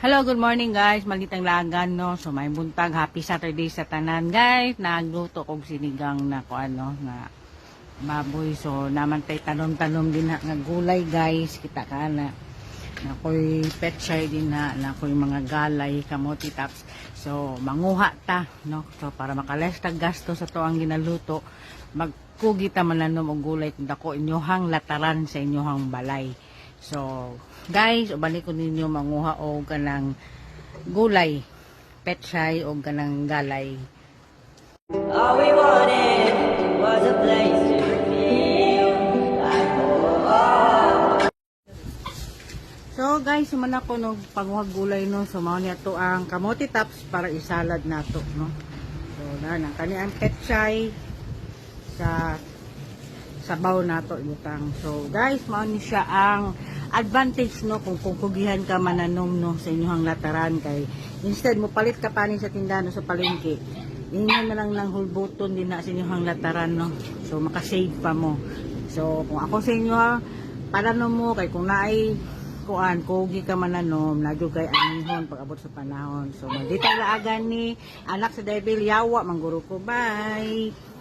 Hello, good morning guys. Malitang lagan no. So may buntag, happy Saturday sa tanan guys. Nagluto kog sinigang na ko ano na baboy. So naman tay tanom-tanom din na nga gulay guys. Kita ka na. Nakoy petchay din na koy mga galay, kamote tops. So manguha ta no. So para makales tag gasto sa to ang ginaluto. Magkugi ta mananom og gulay kung dako inyohang lataran sa inyohang balay. So, guys, ubalik ko ninyo manguha o kanang gulay, petchay o kanang galay. All we wanted was a place to feel like home. So, guys, suman ako no panguha gulay no. So, mao niya to ang kamote tops para isalad nato, no. So, na kani ang petchay sa sabaw nato ibutang. So, guys, mao ni siya ang advantage no kung kugihan ka mananom no sa inyong lataran kay instead mo palit ka panin sa tindahan no, sa palengke inyo na lang ng hulbuton din na sa inyong lataran no, so makasave pa mo. So kung ako sa inyo ha, palanom mo kay kung naay kuan kugi ka mananom nagyo kay anihon pag abot sa panahon. So dito laagan ni anak sa Devil Yawa mangguro ko, bye.